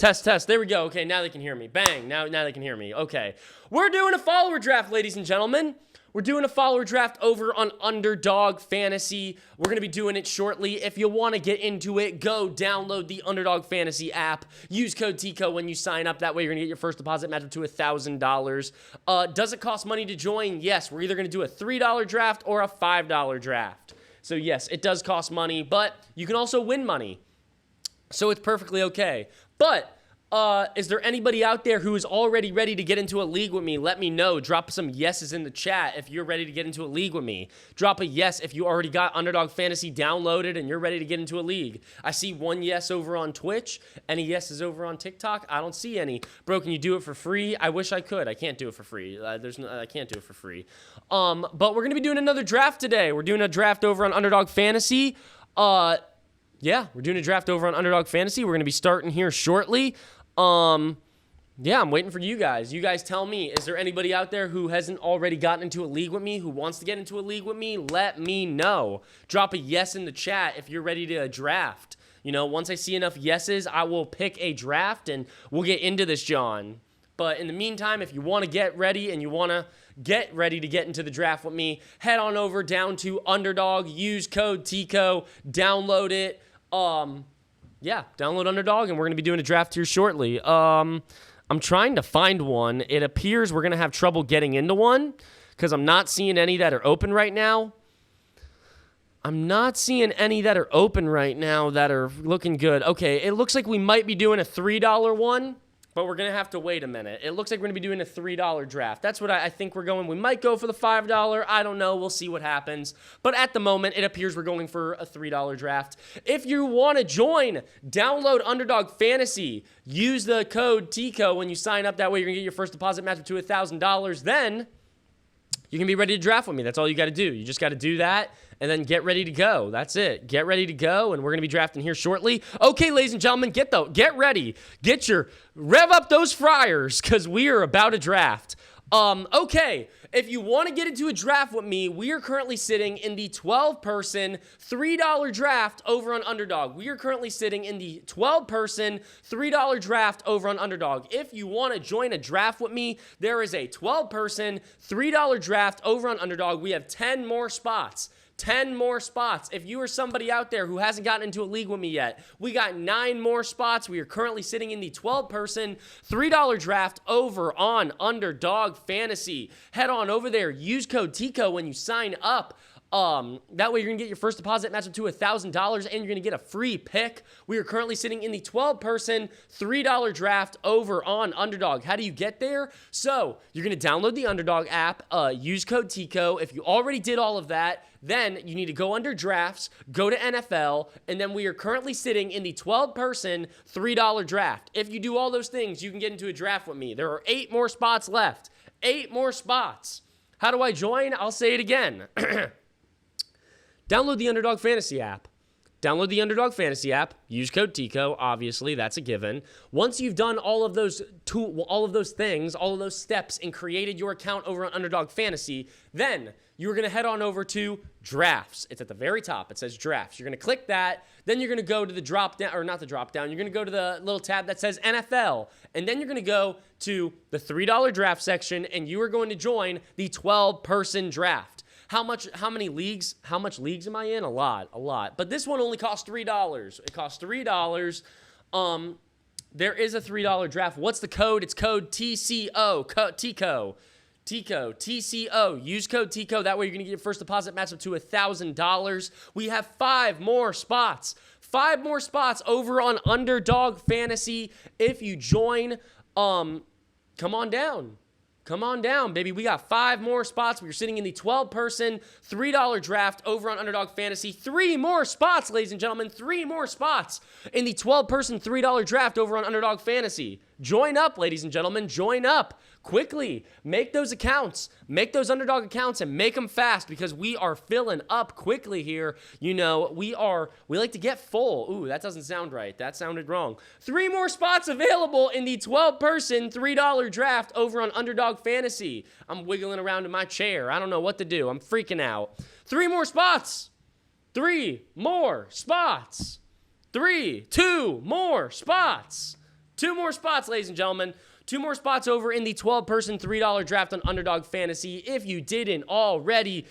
Test, test. There we go. Okay, now they can hear me. Bang. Now they can hear me. Okay. We're doing a follower draft, ladies and gentlemen. We're doing a follower draft over on Underdog Fantasy. We're going to be doing it shortly. If you want to get into it, go download the Underdog Fantasy app. Use code TCO when you sign up. That way you're going to get your first deposit match up to $1,000. Does it cost money to join? Yes. We're either going to do a $3 draft or a $5 draft. So yes, it does cost money, but you can also win money. So it's perfectly okay. But is there anybody out there who is already ready to get into a league with me? Let me know. Drop some yeses in the chat if you're ready to get into a league with me. Drop a yes if you already got Underdog Fantasy downloaded and you're ready to get into a league. I see one yes over on Twitch. Any yeses over on TikTok? I don't see any. Bro, can you do it for free? I wish I could. I can't do it for free. I can't do it for free. But we're going to be doing another draft today. We're doing a draft over on Underdog Fantasy. Yeah, we're doing a draft over on Underdog Fantasy. We're going to be starting here shortly. Yeah, I'm waiting for you guys. You guys tell me, is there anybody out there who hasn't already gotten into a league with me, who wants to get into a league with me? Let me know. Drop a yes in the chat if you're ready to draft. You know, once I see enough yeses, I will pick a draft and we'll get into this, John. But in the meantime, if you want to get ready and you want to get ready to get into the draft with me, head on over down to Underdog, use code TCO, download it. Yeah, download Underdog, and we're going to be doing a draft here shortly. I'm trying to find one. It appears we're going to have trouble getting into one because I'm not seeing any that are open right now. I'm not seeing any that are open right now that are looking good. Okay, it looks like we might be doing a $3 one, but we're going to have to wait a minute. It looks like we're going to be doing a $3 draft. That's what I think we're going. We might go for the $5. I don't know. We'll see what happens. But at the moment, it appears we're going for a $3 draft. If you want to join, download Underdog Fantasy. Use the code TCO when you sign up. That way you're going to get your first deposit match up to $1,000. Then you can be ready to draft with me. That's all you got to do. You just got to do that and then get ready to go. That's it. Get ready to go, and we're going to be drafting here shortly. Okay, ladies and gentlemen, get ready. Rev up those fryers because we are about to draft. Okay, if you want to get into a draft with me, we are currently sitting in the 12-person $3 draft over on Underdog. We are currently sitting in the 12-person $3 draft over on Underdog. If you want to join a draft with me, there is a 12-person $3 draft over on Underdog. We have 10 more spots. 10 more spots. If you are somebody out there who hasn't gotten into a league with me yet, we got 9 more spots. We are currently sitting in the 12-person $3 draft over on Underdog Fantasy. Head on over there. Use code TCO when you sign up. That way you're going to get your first deposit match up to $1,000 and you're going to get a free pick. We are currently sitting in the 12-person $3 draft over on Underdog. How do you get there? So you're going to download the Underdog app, use code TCO. If you already did all of that, then you need to go under drafts, go to NFL, and then we are currently sitting in the 12-person $3 draft. If you do all those things, you can get into a draft with me. There are 8 more spots left. 8 more spots. How do I join? I'll say it again. Download the Underdog Fantasy app. Download the Underdog Fantasy app. Use code TCO. Obviously, that's a given. Once you've done all of those things, all of those steps, and created your account over on Underdog Fantasy, then you're going to head on over to Drafts. It's at the very top. It says Drafts. You're going to click that. Then you're going to go to the drop down, or not the drop down. You're going to go to the little tab that says NFL. And then you're going to go to the $3 draft section, and you are going to join the 12-person draft. How much leagues am I in? A lot. But this one only costs $3. It costs $3. There is a $3 draft. What's the code? It's code TCO. TCO. TCO. Use code TCO. That way you're going to get your first deposit match up to $1,000. We have 5 more spots. 5 more spots over on Underdog Fantasy. If you join, come on down. Come on down, baby. We got 5 more spots. We're sitting in the 12-person $3 draft over on Underdog Fantasy. 3 more spots, ladies and gentlemen. 3 more spots in the 12-person $3 draft over on Underdog Fantasy. Join up, ladies and gentlemen. Join up. Quickly, make those accounts. Make those Underdog accounts and make them fast because we are filling up quickly here. You know, we like to get full. Ooh, that doesn't sound right. That sounded wrong. 3 more spots available in the 12-person $3 draft over on Underdog Fantasy. I'm wiggling around in my chair. I don't know what to do. I'm freaking out. 3 more spots. 3 more spots. 3, 2 more spots. 2 more spots, ladies and gentlemen. 2 more spots over in the 12-person $3 draft on Underdog Fantasy. If you didn't already,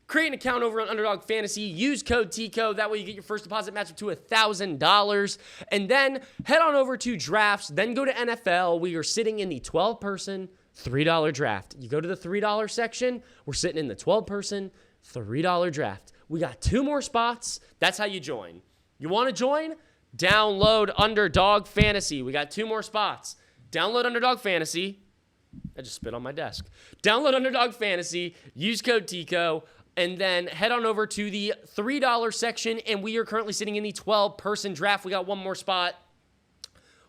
create an account over on Underdog Fantasy. Use code TCO. That way you get your first deposit match up to $1,000. And then head on over to drafts. Then go to NFL. We are sitting in the 12-person $3 draft. You go to the $3 section. We're sitting in the 12-person $3 draft. We got 2 more spots. That's how you join. You want to join? Download Underdog Fantasy. We got 2 more spots. Download Underdog Fantasy. I just spit on my desk. Download Underdog Fantasy. Use code TCO. And then head on over to the $3 section. And we are currently sitting in the 12-person draft. We got 1 more spot.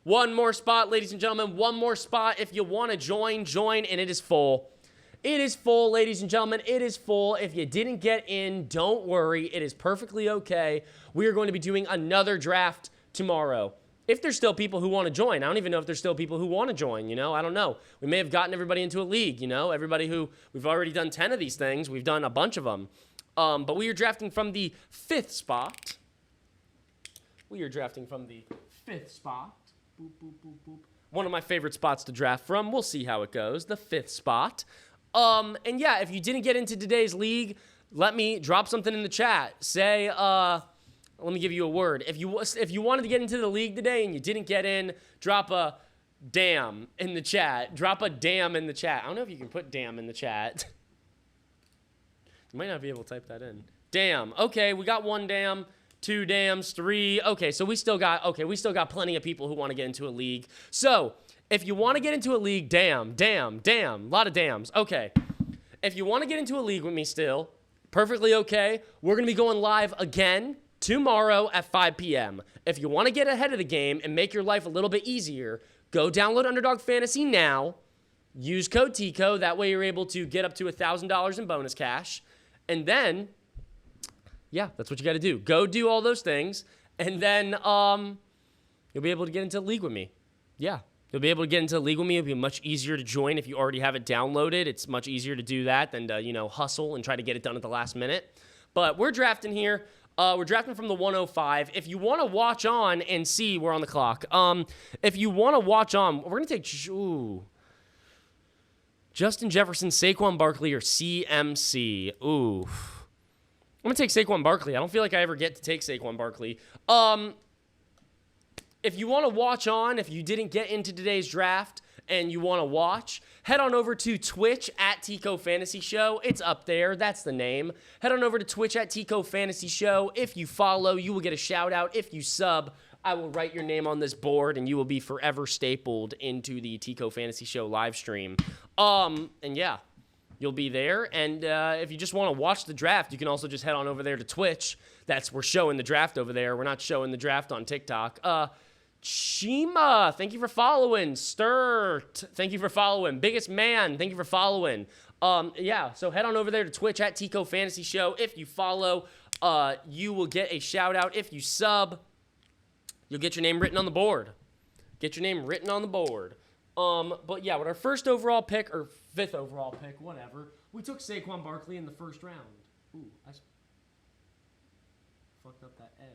1 more spot, ladies and gentlemen. 1 more spot. If you want to join. And it is full. It is full, ladies and gentlemen. It is full. If you didn't get in, don't worry. It is perfectly okay. We are going to be doing another draft tomorrow. If there's still people who want to join. I don't even know if there's still people who want to join, I don't know. We may have gotten everybody into a league, everybody who, we've already done 10 of these things. We've done a bunch of them. But we are drafting from the 5th spot. We are drafting from the 5th spot. Boop, boop, boop, boop. One of my favorite spots to draft from. We'll see how it goes. The 5th spot. And yeah, if you didn't get into today's league, let me drop something in the chat. Say, let me give you a word. If you wanted to get into the league today and you didn't get in, drop a damn in the chat. Drop a damn in the chat. I don't know if you can put damn in the chat. You might not be able to type that in. Damn. Okay, we got 1 damn, 2 dams, 3. Okay, so we still got plenty of people who want to get into a league. So, if you want to get into a league, damn. A lot of dams. Okay. If you want to get into a league with me still, perfectly okay. We're going to be going live again tomorrow at 5 p.m. If you want to get ahead of the game and make your life a little bit easier, go download Underdog Fantasy now. Use code TCO. That way you're able to get up to $1,000 in bonus cash. And then, yeah, that's what you got to do. Go do all those things. And then you'll be able to get into the league with me. Yeah. You'll be able to get into the league with me. It'll be much easier to join if you already have it downloaded. It's much easier to do that than to, hustle and try to get it done at the last minute. But we're drafting here. We're drafting from the 105. If you want to watch on and see, we're on the clock. If you want to watch on, we're going to take Justin Jefferson, Saquon Barkley, or CMC. Ooh. I'm going to take Saquon Barkley. I don't feel like I ever get to take Saquon Barkley. If you want to watch on, if you didn't get into today's draft and you want to watch, head on over to Twitch at TCO Fantasy Show. It's up there. That's the name. Head on over to Twitch at TCO Fantasy Show. If you follow, you will get a shout out. If you sub, I will write your name on this board and you will be forever stapled into the TCO Fantasy Show live stream. And yeah, you'll be there. And if you just want to watch the draft, you can also just head on over there to Twitch. We're showing the draft over there. We're not showing the draft on TikTok. Shima, thank you for following. Sturt, thank you for following. Biggest Man, thank you for following. Yeah, so head on over there to Twitch at TCO Fantasy Show. If you follow, you will get a shout out. If you sub, you'll get your name written on the board. Get your name written on the board. But yeah, with our 1st overall pick, or 5th overall pick, whatever, we took Saquon Barkley in the 1st round. Ooh, I fucked up that A.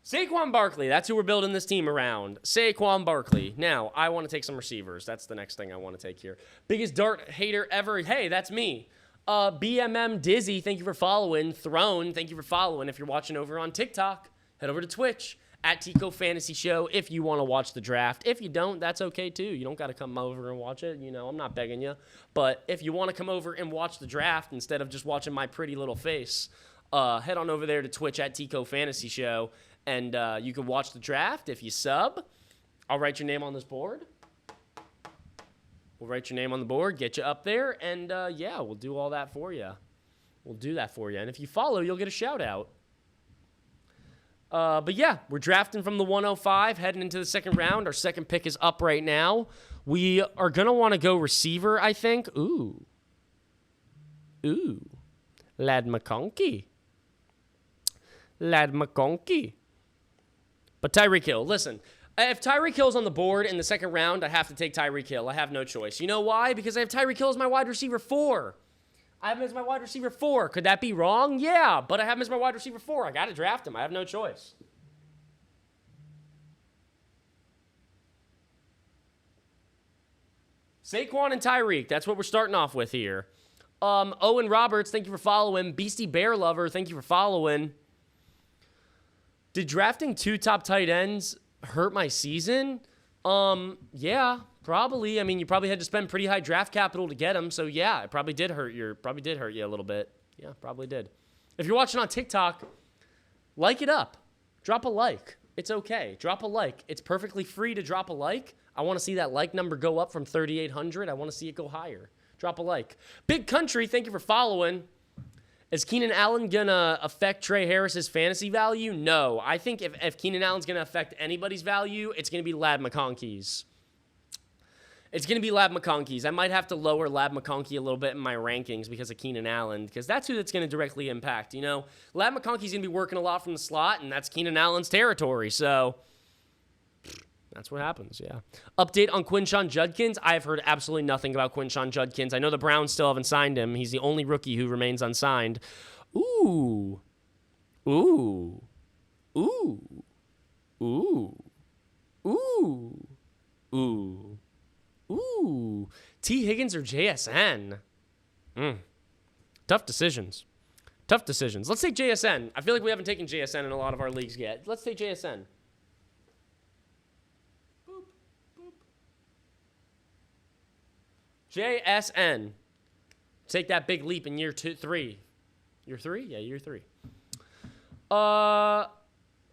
Saquon Barkley, that's who we're building this team around. Saquon Barkley. Now, I want to take some receivers. That's the next thing I want to take here. Biggest dart hater ever. Hey, that's me. BMM Dizzy, thank you for following. Throne, thank you for following. If you're watching over on TikTok, head over to Twitch at TCO Fantasy Show if you want to watch the draft. If you don't, that's okay too. You don't got to come over and watch it. I'm not begging you. But if you want to come over and watch the draft instead of just watching my pretty little face, head on over there to Twitch at TCO Fantasy Show. And you can watch the draft. If you sub, I'll write your name on this board. We'll write your name on the board, get you up there, and yeah, we'll do all that for you. We'll do that for you. And if you follow, you'll get a shout out. But yeah, we're drafting from the 105, heading into the 2nd round. Our 2nd pick is up right now. We are going to want to go receiver, I think. Ooh. Lad McConkey. But Tyreek Hill, listen, if Tyreek Hill's on the board in the 2nd round, I have to take Tyreek Hill. I have no choice. You know why? Because I have Tyreek Hill as my wide receiver 4. I have him as my wide receiver 4. Could that be wrong? Yeah, but I have him as my wide receiver 4. I got to draft him. I have no choice. Saquon and Tyreek. That's what we're starting off with here. Owen Roberts, thank you for following. Beastie Bear Lover, thank you for following. Did drafting 2 top tight ends hurt my season? Yeah, probably. I mean, you probably had to spend pretty high draft capital to get them. So yeah, it probably did hurt you a little bit. Yeah, probably did. If you're watching on TikTok, like it up. Drop a like. It's okay. Drop a like. It's perfectly free to drop a like. I want to see that like number go up from 3,800. I want to see it go higher. Drop a like. Big Country, thank you for following. Is Keenan Allen going to affect Trey Harris's fantasy value? No. I think if Keenan Allen's going to affect anybody's value, it's going to be Lad McConkey's. It's going to be Lab McConkey's. I might have to lower Lab McConkey a little bit in my rankings because of Keenan Allen, because that's who that's going to directly impact. You know, Lab McConkey's going to be working a lot from the slot, and that's Keenan Allen's territory. So that's what happens, yeah. Update on Quinshon Judkins. I have heard absolutely nothing about Quinshon Judkins. I know the Browns still haven't signed him. He's the only rookie who remains unsigned. Ooh. Ooh. Ooh. Ooh. Ooh. Ooh. Ooh, T. Higgins or JSN? Tough decisions. Tough decisions. Let's take JSN. I feel like we haven't taken JSN in a lot of our leagues yet. Let's take JSN. Boop, boop. JSN. Take that big leap in year 3. Year 3? Yeah, year 3.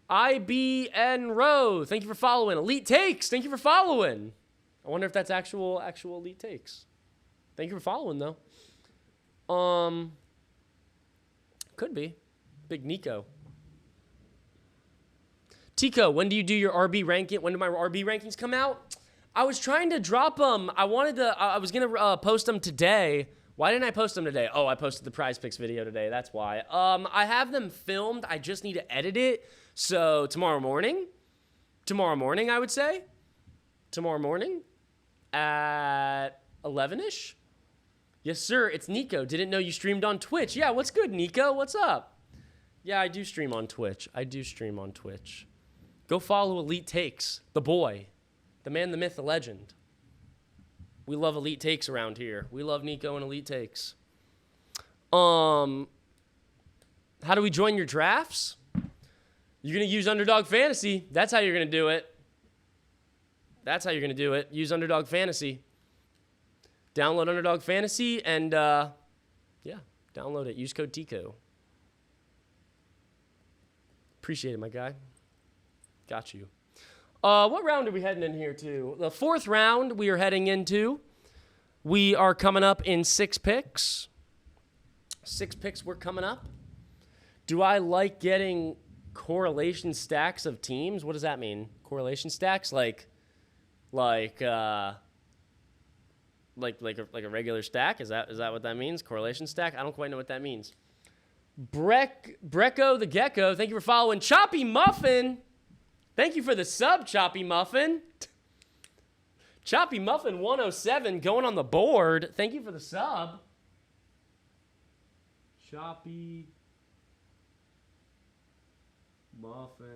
IBN Row. Thank you for following. Elite Takes. Thank you for following. I wonder if that's actual Elite Takes. Thank you for following, though. Could be. Big Nico. Tico, when do you do your RB ranking? When do my RB rankings come out? I was trying to drop them. I was going to post them today. Why didn't I post them today? Oh, I posted the Prize Picks video today. That's why. I have them filmed. I just need to edit it. So tomorrow morning, I would say. Tomorrow morning at 11-ish. Yes, sir. It's Nico. Didn't know you streamed on Twitch. Yeah, what's good, Nico? What's up? Yeah, I do stream on Twitch. Go follow Elite Takes, the boy, the man, the myth, the legend. We love Elite Takes around here. We love Nico and Elite Takes. How do we join your drafts? You're going to use Underdog Fantasy. That's how you're going to do it. Use Underdog Fantasy. Download Underdog Fantasy and, download it. Use code TCO. Appreciate it, my guy. Got you. What round are we heading in here to? The 4th round we are heading into. We are coming up in 6 picks. 6 picks we're coming up. Do I like getting correlation stacks of teams? What does that mean? Correlation stacks? Like a regular stack? Is that what that means? Correlation stack? I don't quite know what that means. Brecco the Gecko, thank you for following. Choppy Muffin, thank you for the sub, Choppy Muffin. Choppy Muffin 107 going on the board. Thank you for the sub. Choppy Muffin.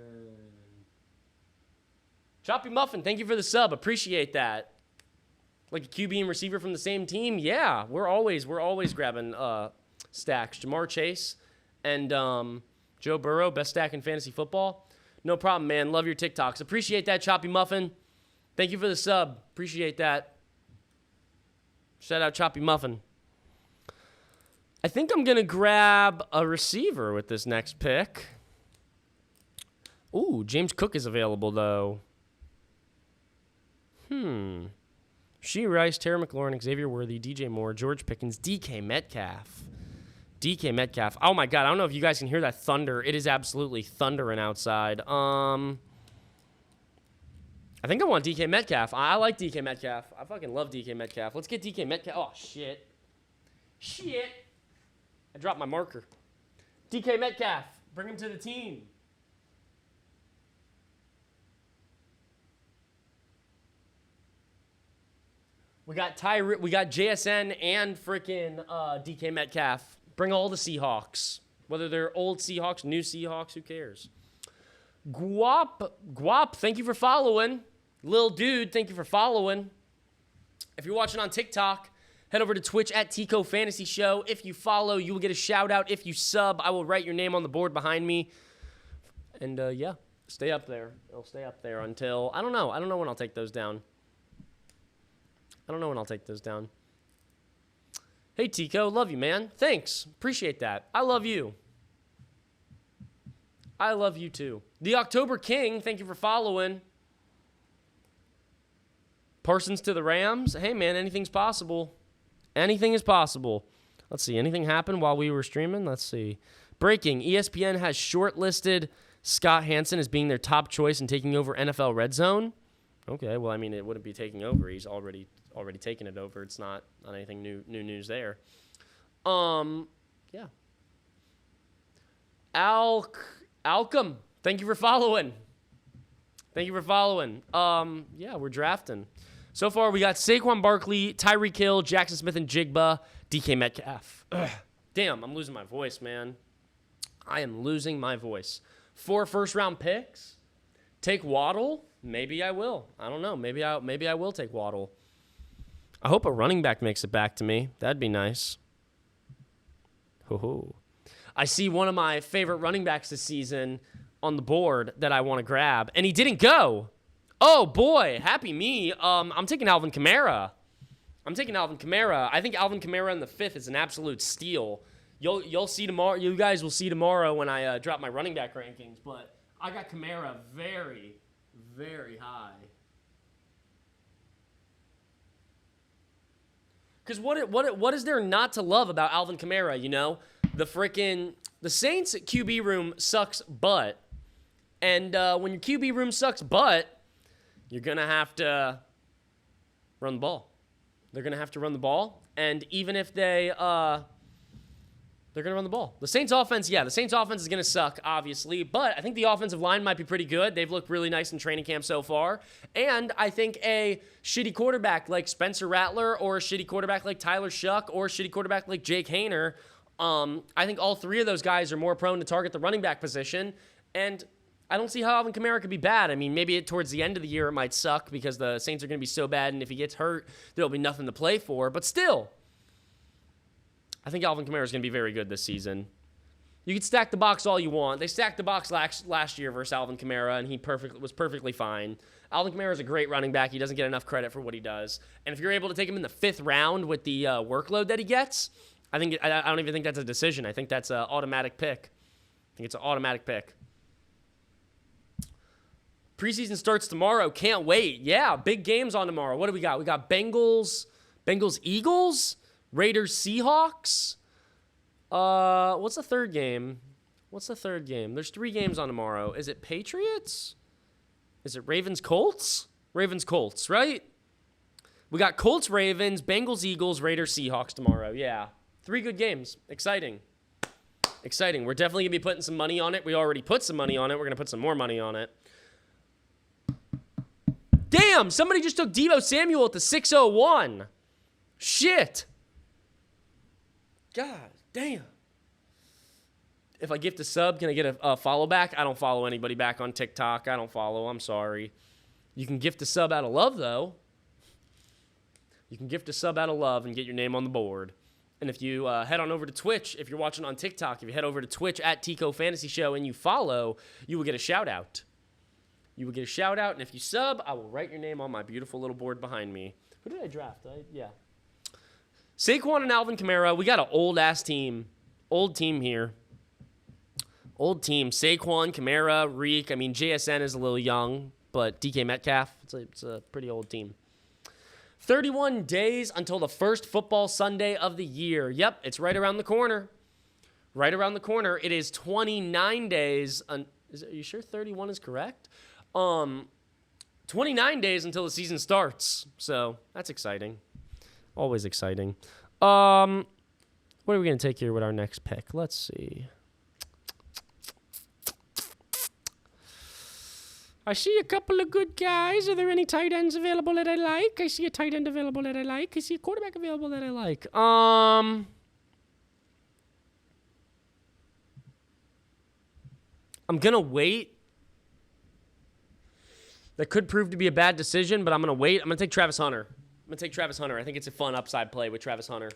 Choppy Muffin, thank you for the sub. Appreciate that. Like a QB and receiver from the same team? Yeah, we're always grabbing stacks. Jamar Chase and Joe Burrow, best stack in fantasy football. No problem, man. Love your TikToks. Appreciate that, Choppy Muffin. Thank you for the sub. Appreciate that. Shout out Choppy Muffin. I think I'm going to grab a receiver with this next pick. Ooh, James Cook is available, though. Shee Rice, Terry McLaurin, Xavier Worthy, DJ Moore, George Pickens, DK Metcalf. Oh, my God. I don't know if you guys can hear that thunder. It is absolutely thundering outside. I think I want DK Metcalf. I like DK Metcalf. I fucking love DK Metcalf. Let's get DK Metcalf. Oh, shit. I dropped my marker. DK Metcalf. Bring him to the team. We got JSN and freaking DK Metcalf. Bring all the Seahawks. Whether they're old Seahawks, new Seahawks, who cares? Guap, thank you for following. Lil Dude, thank you for following. If you're watching on TikTok, head over to Twitch at TCO Fantasy Show. If you follow, you will get a shout out. If you sub, I will write your name on the board behind me. And yeah, stay up there. It'll stay up there until, I don't know. I don't know when I'll take those down. Hey, Tico, love you, man. Thanks. Appreciate that. I love you. I love you, too. The October King, thank you for following. Parsons to the Rams. Hey, man, anything's possible. Anything is possible. Let's see. Anything happened while we were streaming? Let's see. Breaking. ESPN has shortlisted Scott Hansen as being their top choice in taking over NFL Red Zone. Okay, well, I mean, it wouldn't be taking over. He's already taken it over. It's not anything new news there. Yeah. Alcom, thank you for following. Yeah, we're drafting. So far, we got Saquon Barkley, Tyreek Hill, Jackson Smith and Jigba, DK Metcalf. Ugh. Damn, I'm losing my voice, man. I am losing my voice. 4 first-round picks. Take Waddle. Maybe I will. I don't know. Maybe I will take Waddle. I hope a running back makes it back to me. That'd be nice. Ho-ho. I see one of my favorite running backs this season on the board that I want to grab, and he didn't go. Oh, boy. Happy me. I'm taking Alvin Kamara. I think Alvin Kamara in the 5th is an absolute steal. You'll see tomorrow. You guys will see tomorrow when I drop my running back rankings, but I got Kamara very, very high. Because what is there not to love about Alvin Kamara, you know? The Saints QB room sucks butt. And when your QB room sucks butt, you're going to have to run the ball. They're going to have to run the ball. And even if they're going to run the ball. The Saints offense is going to suck, obviously. But I think the offensive line might be pretty good. They've looked really nice in training camp so far. And I think a shitty quarterback like Spencer Rattler or a shitty quarterback like Tyler Shuck or a shitty quarterback like Jake Haener, I think all 3 of those guys are more prone to target the running back position. And I don't see how Alvin Kamara could be bad. I mean, maybe towards the end of the year it might suck because the Saints are going to be so bad, and if he gets hurt, there'll be nothing to play for. But still, I think Alvin Kamara is going to be very good this season. You can stack the box all you want. They stacked the box last year versus Alvin Kamara, and he was perfectly fine. Alvin Kamara is a great running back. He doesn't get enough credit for what he does. And if you're able to take him in the 5th round with the workload that he gets, I don't even think that's a decision. I think that's an automatic pick. Preseason starts tomorrow. Can't wait. Yeah, big games on tomorrow. What do we got? We got Bengals, Eagles, Raiders, Seahawks. What's the third game? There's 3 games on tomorrow. Is it Patriots? Is it Ravens, Colts? Ravens, Colts, right? We got Colts, Ravens, Bengals, Eagles, Raiders, Seahawks tomorrow. Yeah. 3 good games. Exciting. We're definitely going to be putting some money on it. We already put some money on it. We're going to put some more money on it. Damn, somebody just took Deebo Samuel at the 601. Shit. God damn. If I gift a sub, can I get a follow back? I don't follow anybody back on TikTok. I'm sorry. You can gift a sub out of love, though. You can gift a sub out of love and get your name on the board. And if you head on over to Twitch, if you're watching on TikTok, if you head over to Twitch at TCO Fantasy Show and you follow, you will get a shout out. And if you sub, I will write your name on my beautiful little board behind me. Who did I draft? Yeah. Saquon and Alvin Kamara. We got an old-ass team. Old team here. Saquon, Kamara, Reek. I mean, JSN is a little young, but DK Metcalf, it's a pretty old team. 31 days until the first football Sunday of the year. Yep, it's right around the corner. It is 29 days. Are you sure 31 is correct? 29 days until the season starts. So that's exciting. Always exciting. What are we going to take here with our next pick? Let's see. I see a couple of good guys. Are there any tight ends available that I like? I see a tight end available that I like. I see a quarterback available that I like. I'm going to wait. That could prove to be a bad decision, but I'm going to wait. I'm going to take Travis Hunter. I'm going to take Travis Hunter. I think it's a fun upside play with Travis Hunter.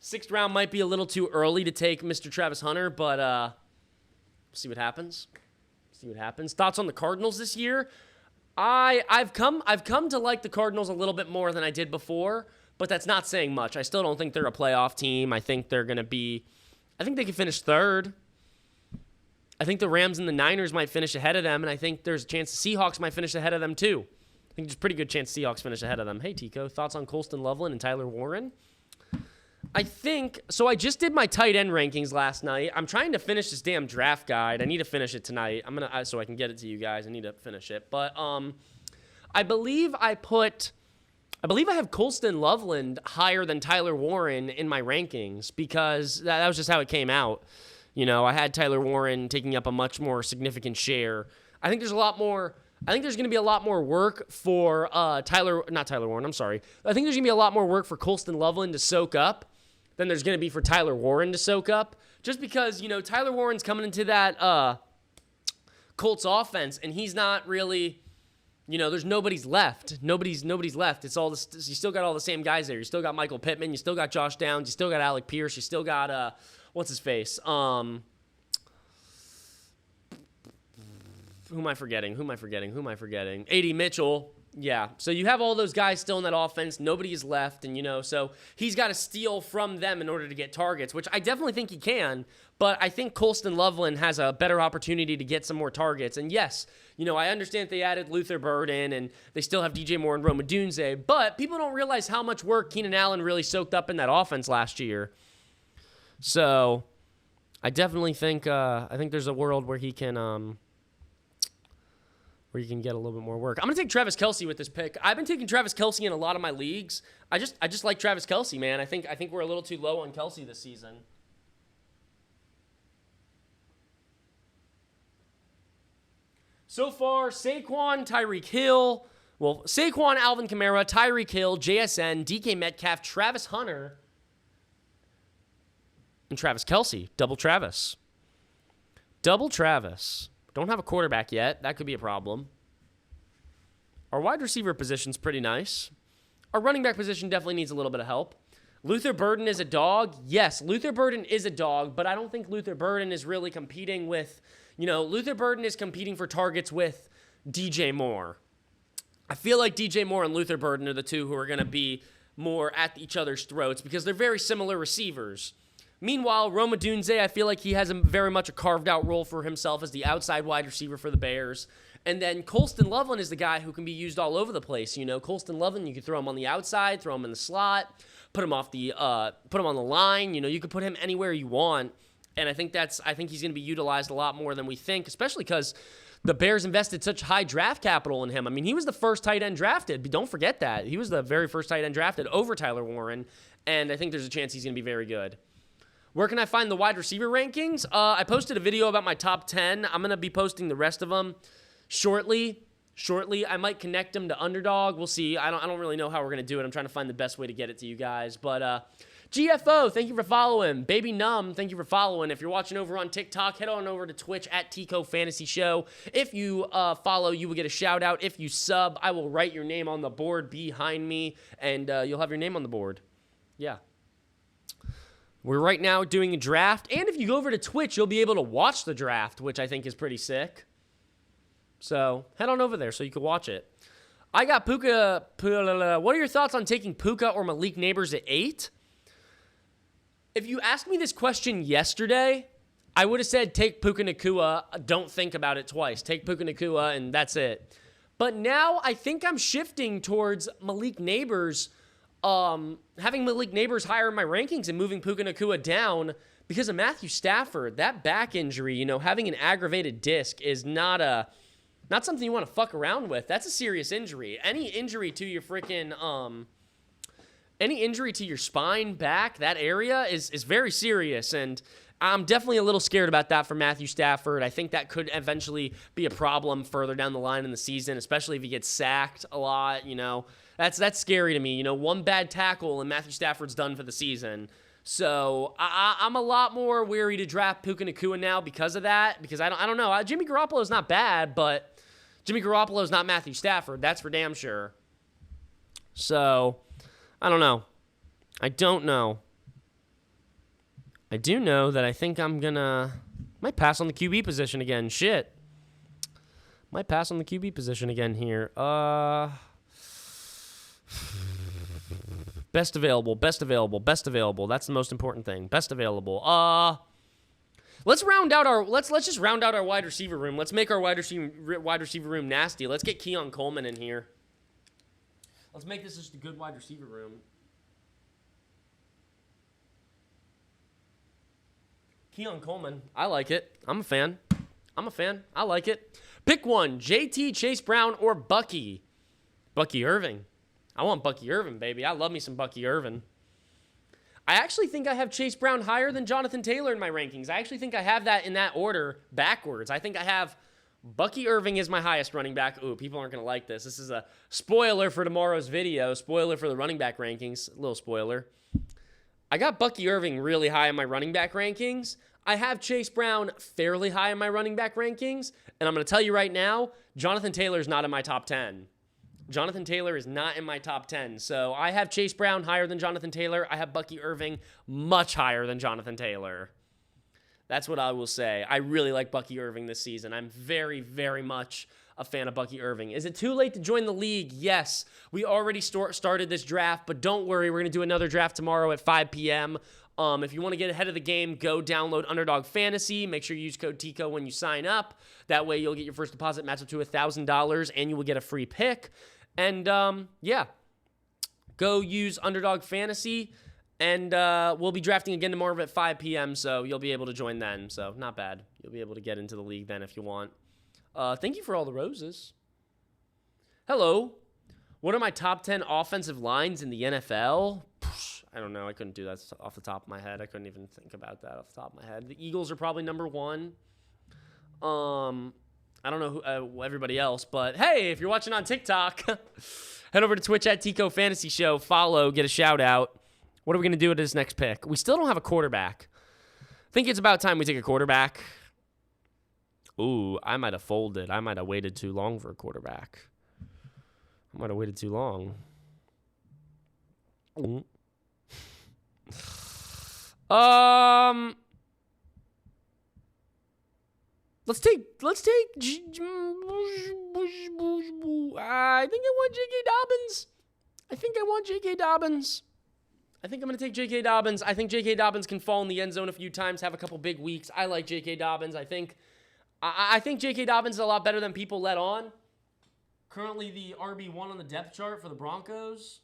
Sixth round might be a little too early to take Mr. Travis Hunter, but we'll see what happens. See what happens. Thoughts on the Cardinals this year? I've come to like the Cardinals a little bit more than I did before, but that's not saying much. I still don't think they're a playoff team. I think they can finish third. I think the Rams and the Niners might finish ahead of them, and I think there's a chance the Seahawks might finish ahead of them too. I think there's a pretty good chance Seahawks finish ahead of them. Hey, Tico, thoughts on Colston Loveland and Tyler Warren? I just did my tight end rankings last night. I'm trying to finish this damn draft guide. I need to finish it tonight. So I can get it to you guys. I need to finish it. But I believe I have Colston Loveland higher than Tyler Warren in my rankings because that was just how it came out. You know, I had Tyler Warren taking up a much more significant share. I think there's going to be a lot more work for not Tyler Warren, I'm sorry. I think there's going to be a lot more work for Colston Loveland to soak up than there's going to be for Tyler Warren to soak up. Just because, you know, Tyler Warren's coming into that Colts offense, and he's not really, you know, there's nobody's left. Nobody's left. It's all this. You still got all the same guys there. You still got Michael Pittman. You still got Josh Downs. You still got Alec Pierce. You still got what's his face? Who am I forgetting? A.D. Mitchell. Yeah. So you have all those guys still in that offense. Nobody is left. And, you know, so he's got to steal from them in order to get targets, which I definitely think he can. But I think Colston Loveland has a better opportunity to get some more targets. And yes, you know, I understand they added Luther Burden and they still have DJ Moore and Roma Dunze, but people don't realize how much work Keenan Allen really soaked up in that offense last year. So I definitely think there's a world where he can get a little bit more work. I'm going to take Travis Kelce with this pick. I've been taking Travis Kelce in a lot of my leagues. I just like Travis Kelce, man. I think we're a little too low on Kelce this season. So far, Saquon, Tyreek Hill. Well, Saquon, Alvin Kamara, Tyreek Hill, JSN, DK Metcalf, Travis Hunter, and Travis Kelce. Double Travis. Don't have a quarterback yet. That could be a problem. Our wide receiver position's pretty nice. Our running back position definitely needs a little bit of help. Luther Burden is a dog. Yes, Luther Burden is a dog, but I don't think Luther Burden is really competing with, you know, Luther Burden is competing for targets with DJ Moore. I feel like DJ Moore and Luther Burden are the two who are going to be more at each other's throats because they're very similar receivers. Meanwhile, Roma Dunze, I feel like he has very much a carved-out role for himself as the outside wide receiver for the Bears. And then Colston Loveland is the guy who can be used all over the place. You know, Colston Loveland, you could throw him on the outside, throw him in the slot, put him on the line. You know, you could put him anywhere you want. And I think he's going to be utilized a lot more than we think, especially because the Bears invested such high draft capital in him. I mean, he was the first tight end drafted, but don't forget that. He was the very first tight end drafted over Tyler Warren, and I think there's a chance he's going to be very good. Where can I find the wide receiver rankings? I posted a video about my top 10. I'm going to be posting the rest of them shortly. I might connect them to Underdog. We'll see. I don't really know how we're going to do it. I'm trying to find the best way to get it to you guys. But GFO, thank you for following. Baby Numb, thank you for following. If you're watching over on TikTok, head on over to Twitch at TCO Fantasy Show. If you follow, you will get a shout out. If you sub, I will write your name on the board behind me, and you'll have your name on the board. Yeah. We're right now doing a draft, and if you go over to Twitch, you'll be able to watch the draft, which I think is pretty sick. So head on over there so you can watch it. I got Puka. What are your thoughts on taking Puka or Malik Neighbors at 8? If you asked me this question yesterday, I would have said take Puka Nacua. Don't think about it twice. Take Puka Nacua, and that's it. But now I think I'm shifting towards Malik Neighbors. Having Malik Neighbors higher in my rankings and moving Puka Nacua down because of Matthew Stafford. That back injury, you know, having an aggravated disc is not something you want to fuck around with. That's a serious injury. Any injury to your spine, back, that area is very serious, and I'm definitely a little scared about that for Matthew Stafford. I think that could eventually be a problem further down the line in the season, especially if he gets sacked a lot, you know. That's scary to me. You know, one bad tackle and Matthew Stafford's done for the season. So I'm a lot more wary to draft Puka Nacua now because of that. Because I don't know. Jimmy Garoppolo is not bad, but Jimmy Garoppolo is not Matthew Stafford. That's for damn sure. So I don't know. I don't know. I do know that I think I'm might pass on the QB position again. Shit. Might pass on the QB position again here. Best available. That's the most important thing. Best available. Let's just round out our wide receiver room. Let's make our wide receiver room nasty. Let's get Keon Coleman in here. Let's make this just a good wide receiver room. Keon Coleman. I like it. I'm a fan. I like it. Pick one. JT, Chase Brown, or Bucky. Bucky Irving. I want Bucky Irving, baby. I love me some Bucky Irving. I actually think I have Chase Brown higher than Jonathan Taylor in my rankings. I actually think I have that in that order backwards. I think I have Bucky Irving is my highest running back. Ooh, people aren't going to like this. This is a spoiler for tomorrow's video. Spoiler for the running back rankings. A little spoiler. I got Bucky Irving really high in my running back rankings. I have Chase Brown fairly high in my running back rankings. And I'm going to tell you right now, Jonathan Taylor is not in my top 10. Jonathan Taylor is not in my top 10. So I have Chase Brown higher than Jonathan Taylor. I have Bucky Irving much higher than Jonathan Taylor. That's what I will say. I really like Bucky Irving this season. I'm very, very much a fan of Bucky Irving. Is it too late to join the league? Yes. We already started this draft, but don't worry. We're going to do another draft tomorrow at 5 p.m. If you want to get ahead of the game, go download Underdog Fantasy. Make sure you use code TCO when you sign up. That way you'll get your first deposit matched up to $1,000, and you will get a free pick. And, yeah, go use Underdog Fantasy, and we'll be drafting again tomorrow at 5 p.m., so you'll be able to join then. So, not bad. You'll be able to get into the league then if you want. Thank you for all the roses. Hello. What are my top 10 offensive lines in the NFL? I don't know. I couldn't do that off the top of my head. I couldn't even think about that off the top of my head. The Eagles are probably number one. I don't know who, everybody else, but hey, if you're watching on TikTok, head over to Twitch at TCO Fantasy Show. Follow, get a shout out. What are we going to do with this next pick? We still don't have a quarterback. I think it's about time we take a quarterback. Ooh, I might have folded. I might have waited too long for a quarterback. I might have waited too long. Let's take. I think I want J.K. Dobbins. I think I'm going to take J.K. Dobbins. I think J.K. Dobbins can fall in the end zone a few times, have a couple big weeks. I like J.K. Dobbins. I think J.K. Dobbins is a lot better than people let on. Currently the RB1 on the depth chart for the Broncos.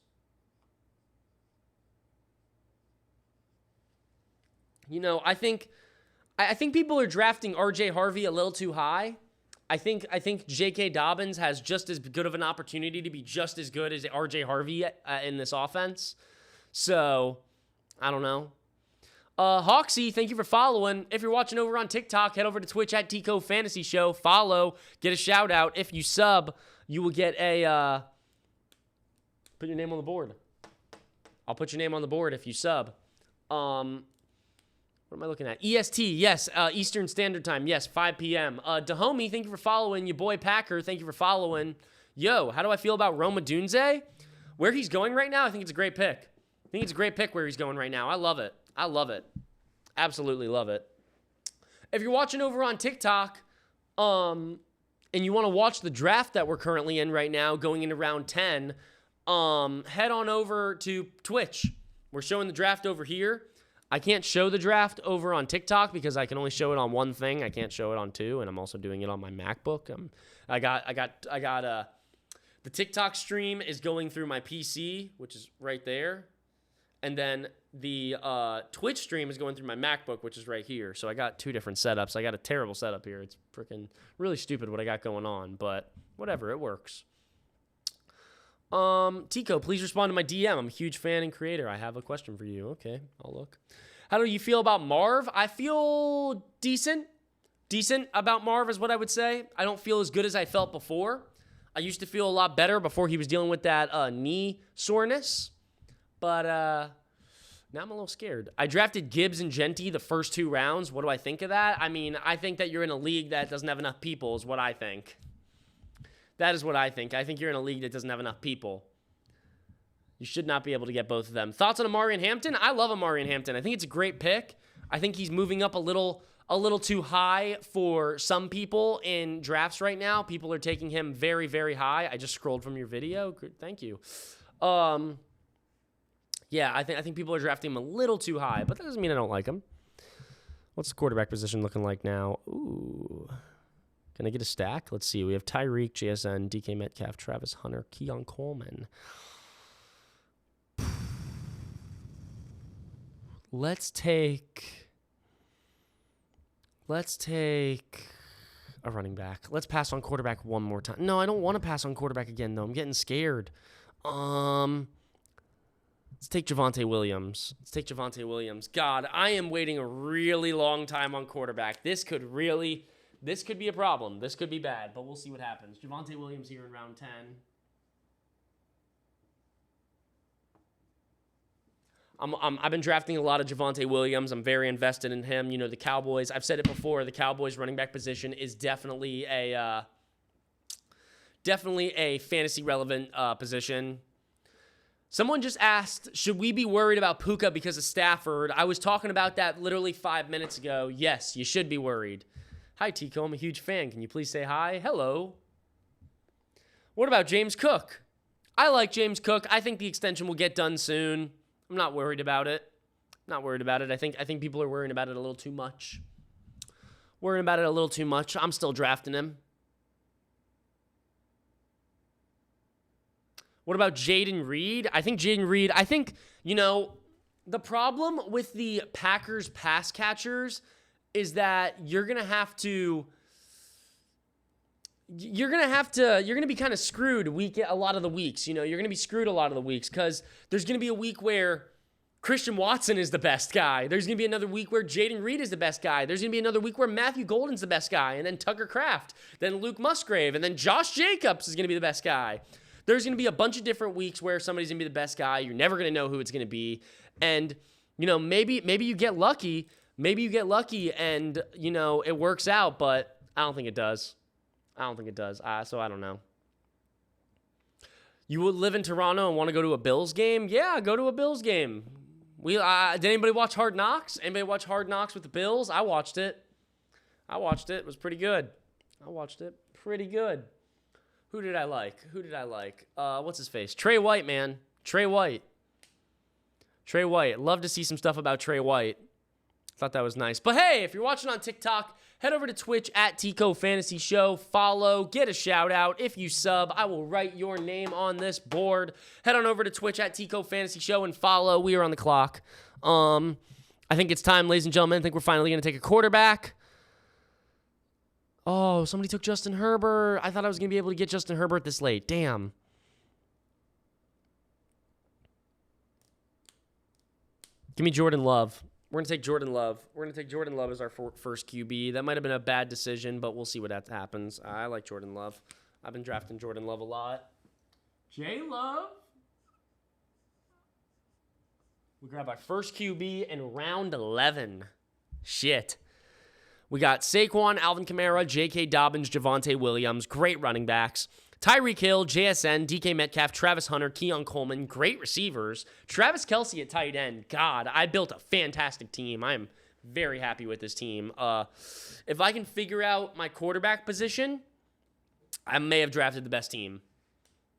You know, I think people are drafting R.J. Harvey a little too high. I think J.K. Dobbins has just as good of an opportunity to be just as good as R.J. Harvey in this offense. So, I don't know. Hawksy, thank you for following. If you're watching over on TikTok, head over to Twitch at TCO Fantasy Show. Follow, get a shout out. If you sub, you will get a put your name on the board. I'll put your name on the board if you sub. What am I looking at? EST, yes. Eastern Standard Time, yes. 5 p.m. Dahomey, thank you for following. Your boy Packer, thank you for following. Yo, how do I feel about Roma Dunze? Where he's going right now, I think it's a great pick. I think it's a great pick where he's going right now. I love it. Absolutely love it. If you're watching over on TikTok, and you want to watch the draft that we're currently in right now, going into round 10, head on over to Twitch. We're showing the draft over here. I can't show the draft over on TikTok because I can only show it on one thing. I can't show it on two, and I'm also doing it on my MacBook. The TikTok stream is going through my PC, which is right there. And then the Twitch stream is going through my MacBook, which is right here. So I got two different setups. I got a terrible setup here. It's freaking really stupid what I got going on, but whatever, it works. Tico, please respond to my DM. I'm a huge fan and creator. I have a question for you. Okay, I'll look. How do you feel about Marv? I feel decent. Decent about Marv is what I would say. I don't feel as good as I felt before. I used to feel a lot better before he was dealing with that knee soreness. But, Now I'm a little scared. I drafted Gibbs and Genty the first 2 rounds. What do I think of that? I mean, I think that you're in a league that doesn't have enough people is what I think. That is what I think. I think you're in a league that doesn't have enough people. You should not be able to get both of them. Thoughts on Amari and Hampton? I love Amari and Hampton. I think it's a great pick. I think he's moving up a little too high for some people in drafts right now. People are taking him very, very high. I just scrolled from your video. Good, thank you. Yeah, I think people are drafting him a little too high, but that doesn't mean I don't like him. What's the quarterback position looking like now? Ooh. Can I get a stack? Let's see. We have Tyreek, JSN, DK Metcalf, Travis Hunter, Keon Coleman. Let's take a running back. Let's pass on quarterback one more time. No, I don't want to pass on quarterback again, though. I'm getting scared. Let's take Javonte Williams. God, I am waiting a really long time on quarterback. This could be a problem. This could be bad, but we'll see what happens. Javonte Williams here in round 10. I've been drafting a lot of Javonte Williams. I'm very invested in him. You know, the Cowboys, I've said it before, the Cowboys running back position is definitely a fantasy relevant position. Someone just asked, should we be worried about Puka because of Stafford? I was talking about that literally 5 minutes ago. Yes, you should be worried. Hi, TCO. I'm a huge fan. Can you please say hi? Hello. What about James Cook? I like James Cook. I think the extension will get done soon. I'm not worried about it. I think people are worrying about it a little too much. I'm still drafting him. What about Jaden Reed? I think, you know, the problem with the Packers pass catchers is that you're going to be kind of screwed a lot of the weeks. You know, you're going to be screwed a lot of the weeks because there's going to be a week where Christian Watson is the best guy. There's going to be another week where Jaden Reed is the best guy. There's going to be another week where Matthew Golden's the best guy, and then Tucker Kraft, then Luke Musgrave, and then Josh Jacobs is going to be the best guy. There's going to be a bunch of different weeks where somebody's going to be the best guy. You're never going to know who it's going to be. And, you know, maybe you get lucky. And, you know, it works out, but I don't think it does. So I don't know. You would live in Toronto and want to go to a Bills game? Yeah, go to a Bills game. Did anybody watch Hard Knocks? Anybody watch Hard Knocks with the Bills? I watched it. It was pretty good. Who did I like? What's his face? Trey White, man. Trey White. Love to see some stuff about Trey White. Thought that was nice. But hey, if you're watching on TikTok, head over to Twitch at TCO Fantasy Show. Follow, get a shout out. If you sub, I will write your name on this board. Head on over to Twitch at TCO Fantasy Show and follow. We are on the clock. I think it's time, ladies and gentlemen. I think we're finally going to take a quarterback. Oh, somebody took Justin Herbert. I thought I was going to be able to get Justin Herbert this late. Damn. Give me Jordan Love. We're going to take Jordan Love as our first QB. That might have been a bad decision, but we'll see what happens. I like Jordan Love. I've been drafting Jordan Love a lot. J-Love. We grab our first QB in round 11. Shit. We got Saquon, Alvin Kamara, J.K. Dobbins, Javonte Williams. Great running backs. Tyreek Hill, JSN, DK Metcalf, Travis Hunter, Keon Coleman. Great receivers. Travis Kelce at tight end. God, I built a fantastic team. I am very happy with this team. If I can figure out my quarterback position, I may have drafted the best team.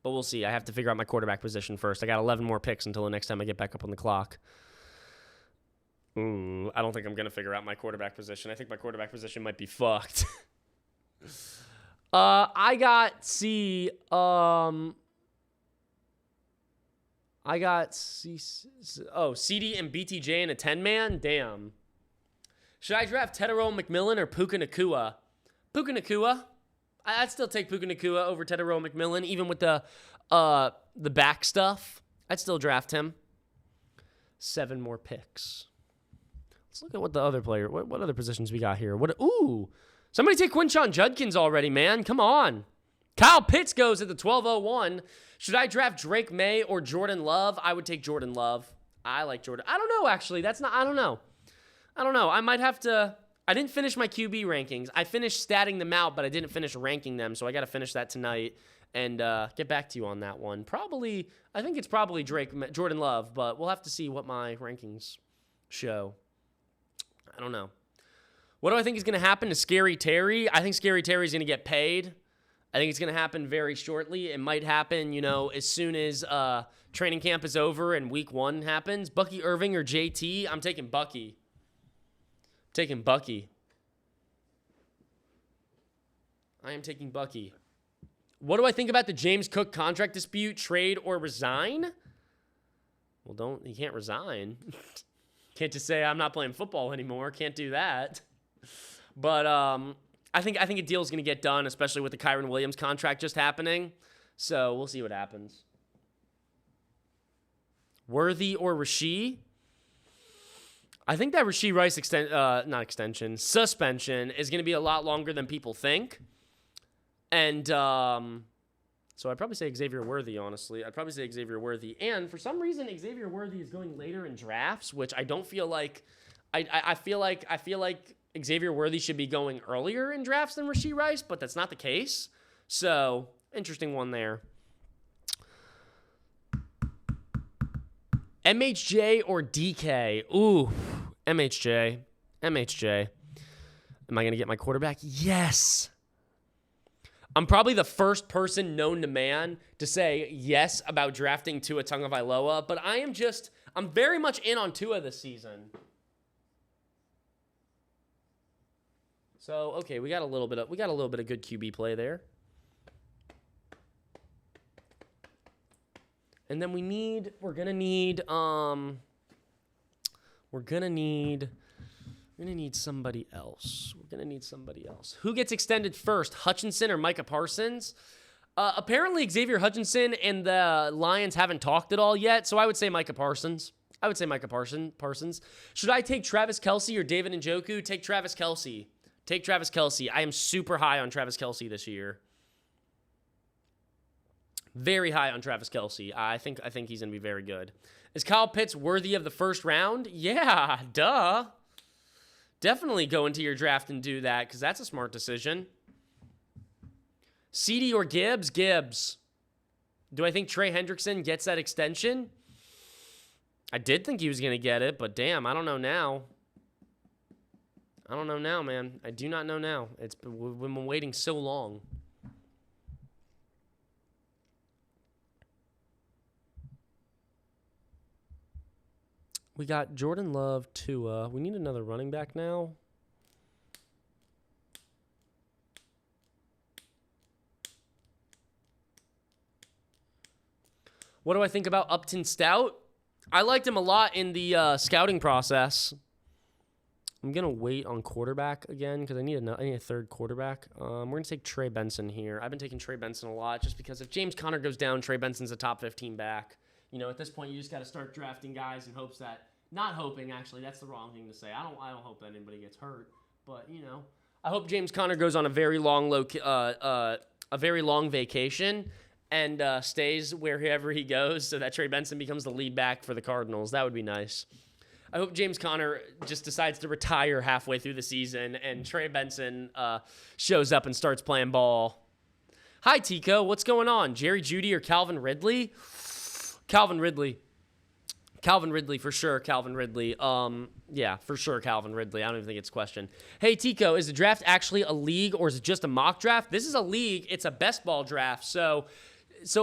But we'll see. I have to figure out my quarterback position first. I got 11 more picks until the next time I get back up on the clock. I don't think I'm going to figure out my quarterback position. I think my quarterback position might be fucked. I got CD and BTJ in a 10-man? Damn. Should I draft Tedero McMillan or Puka Nacua? Puka Nacua. I'd still take Puka Nacua over Tedero McMillan, even with the back stuff. I'd still draft him. 7 more picks. Let's look at what the other player, what other positions we got here. Somebody take Quinshon Judkins already, man. Come on. Kyle Pitts goes at the 12:01. Should I draft Drake May or Jordan Love? I would take Jordan Love. I like Jordan. I don't know, actually. I don't know. I might have to. I didn't finish my QB rankings. I finished statting them out, but I didn't finish ranking them, so I got to finish that tonight and get back to you on that one. I think it's probably Jordan Love, but we'll have to see what my rankings show. I don't know. What do I think is going to happen to Scary Terry? I think Scary Terry is going to get paid. I think it's going to happen very shortly. It might happen, as soon as training camp is over and week 1 happens. Bucky Irving or JT? I'm taking Bucky. I am taking Bucky. What do I think about the James Cook contract dispute, trade, or resign? Well, he can't resign. Can't just say, I'm not playing football anymore. Can't do that. But I think a deal is going to get done, especially with the Kyron Williams contract just happening. So we'll see what happens. Worthy or Rasheed? I think that Rasheed Rice suspension is going to be a lot longer than people think. And so I'd probably say Xavier Worthy, honestly. And for some reason, Xavier Worthy is going later in drafts, which I don't feel like. I feel like Xavier Worthy should be going earlier in drafts than Rasheed Rice, but that's not the case. So, interesting one there. MHJ or DK? Ooh, MHJ. Am I going to get my quarterback? Yes. I'm probably the first person known to man to say yes about drafting Tua Tagovailoa, but I'm very much in on Tua this season. So, okay, we got a little bit of good QB play there. And then we're gonna need somebody else. Who gets extended first, Hutchinson or Micah Parsons? Apparently Xavier Hutchinson and the Lions haven't talked at all yet, so I would say Micah Parsons. Parsons. Should I take Travis Kelce or David Njoku? Take Travis Kelce. I am super high on Travis Kelce this year. Very high on Travis Kelce. I think he's going to be very good. Is Kyle Pitts worthy of the first round? Yeah, duh. Definitely go into your draft and do that because that's a smart decision. CD or Gibbs? Gibbs. Do I think Trey Hendrickson gets that extension? I did think he was going to get it, but damn, I don't know now. Man. I do not know now. We've been waiting so long. We got Jordan Love, Tua. We need another running back now. What do I think about Upton Stout? I liked him a lot in the scouting process. I'm going to wait on quarterback again because I need a third quarterback. We're going to take Trey Benson here. I've been taking Trey Benson a lot just because if James Conner goes down, Trey Benson's a top 15 back. At this point, you just got to start drafting guys in hopes that – not hoping, actually. That's the wrong thing to say. I don't hope that anybody gets hurt. But, I hope James Conner goes on a very long vacation and stays wherever he goes so that Trey Benson becomes the lead back for the Cardinals. That would be nice. I hope James Conner just decides to retire halfway through the season and Trey Benson shows up and starts playing ball. Hi, Tico. What's going on? Jerry Jeudy or Calvin Ridley? Calvin Ridley, for sure. Calvin Ridley. Yeah, for sure, Calvin Ridley. I don't even think it's a question. Hey, Tico, is the draft actually a league or is it just a mock draft? This is a league. It's a best ball draft. So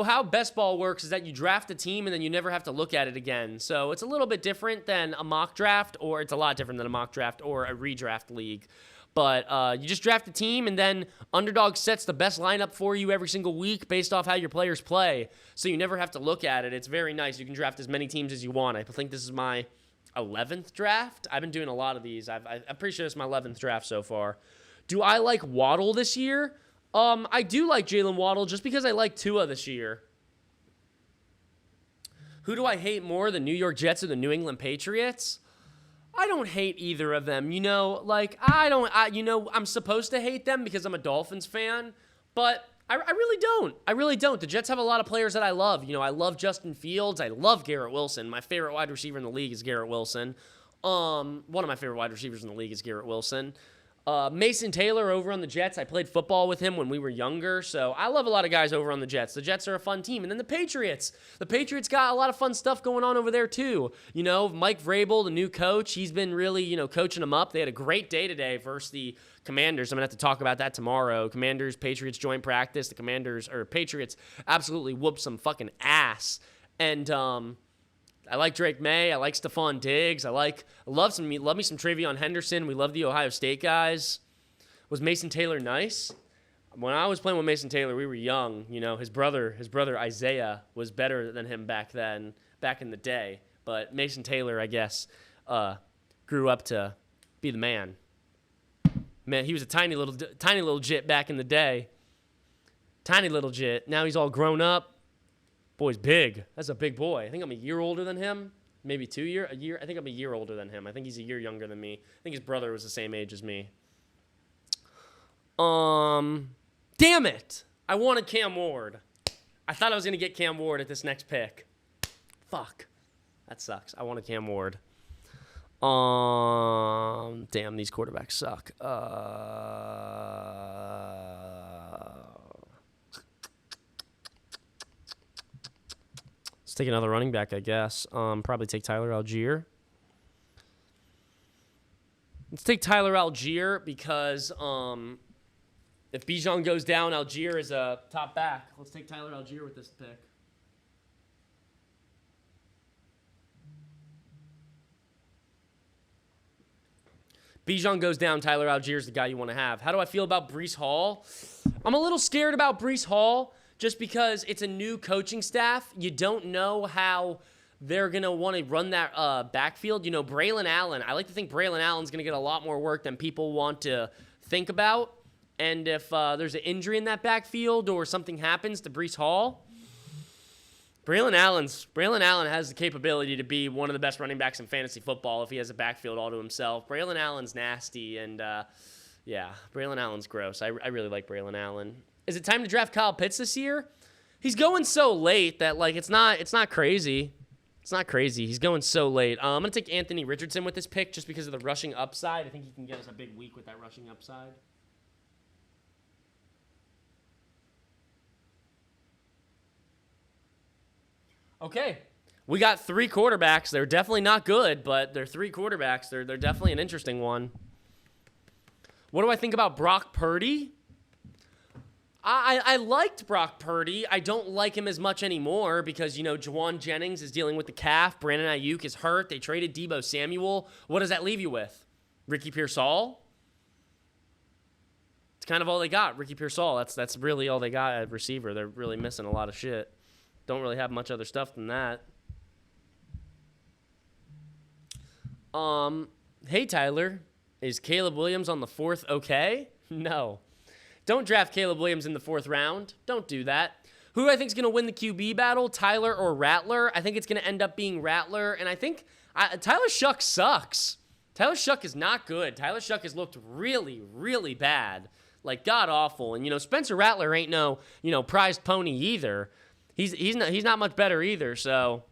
how best ball works is that you draft a team and then you never have to look at it again. So it's a little bit different than a mock draft, or it's a lot different than a mock draft or a redraft league. But you just draft a team, and then Underdog sets the best lineup for you every single week based off how your players play. So you never have to look at it. It's very nice. You can draft as many teams as you want. I think this is my 11th draft. I've been doing a lot of these. I'm pretty sure it's my 11th draft so far. Do I like Waddle this year? I do like Jalen Waddle just because I like Tua this year. Who do I hate more, the New York Jets or the New England Patriots? I don't hate either of them. I'm supposed to hate them because I'm a Dolphins fan, but I really don't. I really don't. The Jets have a lot of players that I love. You know, I love Justin Fields. I love Garrett Wilson. My favorite wide receiver in the league is Garrett Wilson. One of my favorite wide receivers in the league is Garrett Wilson. Mason Taylor over on the Jets. I played football with him when we were younger, so I love a lot of guys over on the Jets. The Jets are a fun team. And then the Patriots. The Patriots got a lot of fun stuff going on over there, too. You know, Mike Vrabel, the new coach, he's been really, you know, coaching them up. They had a great day today versus the Commanders. I'm going to have to talk about that tomorrow. Commanders, Patriots joint practice. The Patriots absolutely whooped some fucking ass. And, I like Drake May. I like Stephon Diggs. Love me some Travion Henderson. We love the Ohio State guys. Was Mason Taylor nice? When I was playing with Mason Taylor, we were young. You know, his brother Isaiah was better than him back in the day. But Mason Taylor, I guess, grew up to be the man. Man, he was a tiny little jit back in the day. Tiny little jit. Now he's all grown up. Boy's big. That's a big boy. I think I'm a year older than him. Maybe a year. I think I'm a year older than him. I think he's a year younger than me. I think his brother was the same age as me. Damn it. I wanted Cam Ward. I thought I was going to get Cam Ward at this next pick. Fuck. That sucks. I wanted Cam Ward. Damn, these quarterbacks suck. Take another running back, I guess. Probably take Tyler Algier. Let's take Tyler Algier because if Bijan goes down, Algier is a top back. Let's take Tyler Algier with this pick. Bijan goes down, Tyler Algier is the guy you want to have. How do I feel about Breece Hall? I'm a little scared about Breece Hall. Just because it's a new coaching staff, you don't know how they're going to want to run that backfield. You know, Braylon Allen, I like to think Braylon Allen's going to get a lot more work than people want to think about. And if there's an injury in that backfield or something happens to Breece Hall, Braylon Allen has the capability to be one of the best running backs in fantasy football if he has a backfield all to himself. Braylon Allen's nasty, and yeah, Braylon Allen's gross. I really like Braylon Allen. Is it time to draft Kyle Pitts this year? He's going so late that like it's not crazy. It's not crazy. He's going so late. I'm gonna take Anthony Richardson with this pick just because of the rushing upside. I think he can get us a big week with that rushing upside. Okay, we got 3 quarterbacks. They're definitely not good, but they're 3 quarterbacks. They're definitely an interesting one. What do I think about Brock Purdy? I liked Brock Purdy. I don't like him as much anymore because, you know, Juwan Jennings is dealing with the calf. Brandon Ayuk is hurt. They traded Deebo Samuel. What does that leave you with? Ricky Pearsall? It's kind of all they got. Ricky Pearsall. That's really all they got at receiver. They're really missing a lot of shit. Don't really have much other stuff than that. Hey, Tyler. Is Caleb Williams on the 4th okay? No. Don't draft Caleb Williams in the 4th round. Don't do that. Who do I think is going to win the QB battle, Tyler or Rattler? I think it's going to end up being Rattler, and I think Tyler Shuck sucks. Tyler Shuck is not good. Tyler Shuck has looked really, really bad, like god-awful. And, you know, Spencer Rattler ain't no, you know, prized pony either. He's not much better either, so...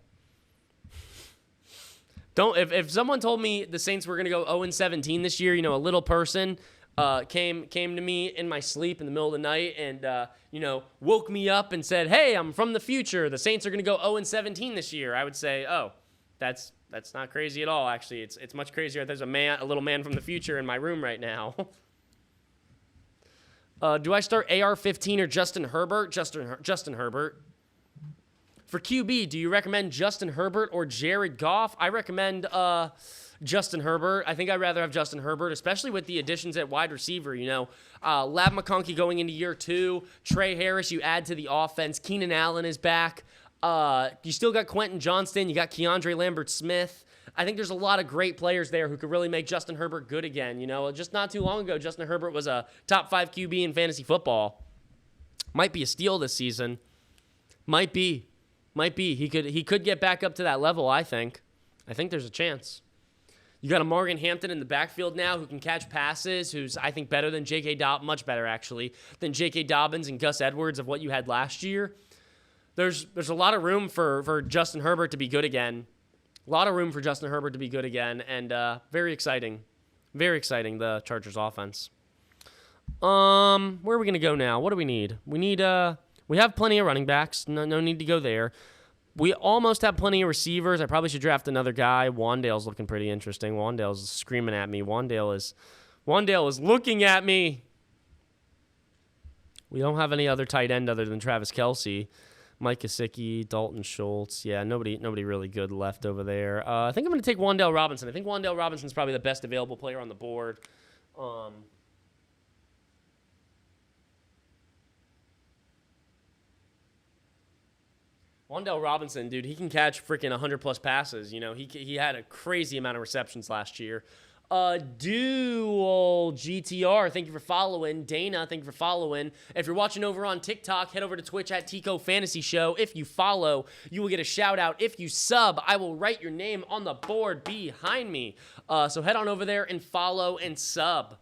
If someone told me the Saints were going to go 0-17 this year, you know, a little person... came to me in my sleep in the middle of the night and, you know, woke me up and said, hey, I'm from the future. The Saints are going to go 0-17 this year. I would say, oh, that's not crazy at all, actually. It's much crazier. There's a little man from the future in my room right now. Do I start AR-15 or Justin Herbert? Justin Herbert. For QB, do you recommend Justin Herbert or Jared Goff? I recommend Justin Herbert. I think I'd rather have Justin Herbert, especially with the additions at wide receiver. You know, Lav McConkey going into year 2. Trey Harris, you add to the offense. Keenan Allen is back. You still got Quentin Johnston. You got Keandre Lambert-Smith. I think there's a lot of great players there who could really make Justin Herbert good again. You know, just not too long ago, Justin Herbert was a top 5 QB in fantasy football. Might be a steal this season. Might be. He could get back up to that level, I think. I think there's a chance. You got a Morgan Hampton in the backfield now who can catch passes, who's, I think, better than J.K. Dobbins, much better, actually, than J.K. Dobbins and Gus Edwards of what you had last year. There's a lot of room for Justin Herbert to be good again. A lot of room for Justin Herbert to be good again, and very exciting. Very exciting, the Chargers offense. Where are we going to go now? What do we need? We have plenty of running backs. No need to go there. We almost have plenty of receivers. I probably should draft another guy. Wandale's looking pretty interesting. Wandale's screaming at me. Wandale is looking at me. We don't have any other tight end other than Travis Kelce. Mike Gesicki, Dalton Schultz. Yeah, nobody really good left over there. I think I'm going to take Wan'Dale Robinson. I think Wan'Dale Robinson's probably the best available player on the board. Wan'Dale Robinson, dude, he can catch freaking 100-plus passes. You know, he had a crazy amount of receptions last year. Dual GTR, thank you for following. Dana, thank you for following. If you're watching over on TikTok, head over to Twitch at TCO Fantasy Show. If you follow, you will get a shout out. If you sub, I will write your name on the board behind me. So head on over there and follow and sub.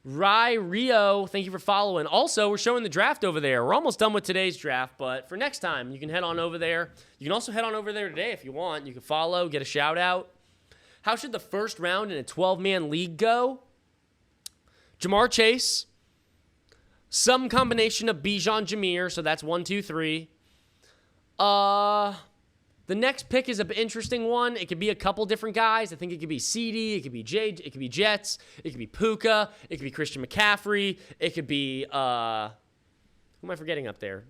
Rio, thank you for following. Also, we're showing the draft over there. We're almost done with today's draft, but for next time, you can head on over there. You can also head on over there today if you want. You can follow, get a shout out. How should the first round in a 12-man league go? Jamar Chase, some combination of Bijan Jameer, so that's 1, 2, 3. The next pick is an interesting one. It could be a couple different guys. I think it could be CD, it could be Jade, it could be Jets, it could be Puka, it could be Christian McCaffrey, it could be who am I forgetting up there?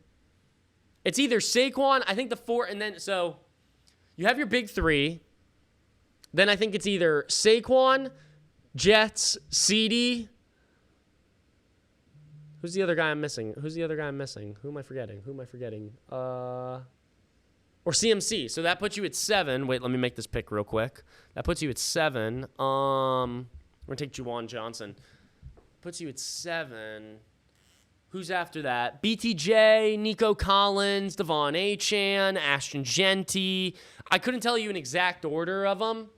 It's either Saquon, I think the 4, and then so you have your big 3. Then I think it's either Saquon, Jets, CD. Who's the other guy I'm missing? Who am I forgetting? Or CMC. So that puts you at 7. Wait, let me make this pick real quick. That puts you at 7. We're going to take Juwan Johnson. Puts you at 7. Who's after that? BTJ, Nico Collins, Devon Achane, Ashton Genty. I couldn't tell you an exact order of them.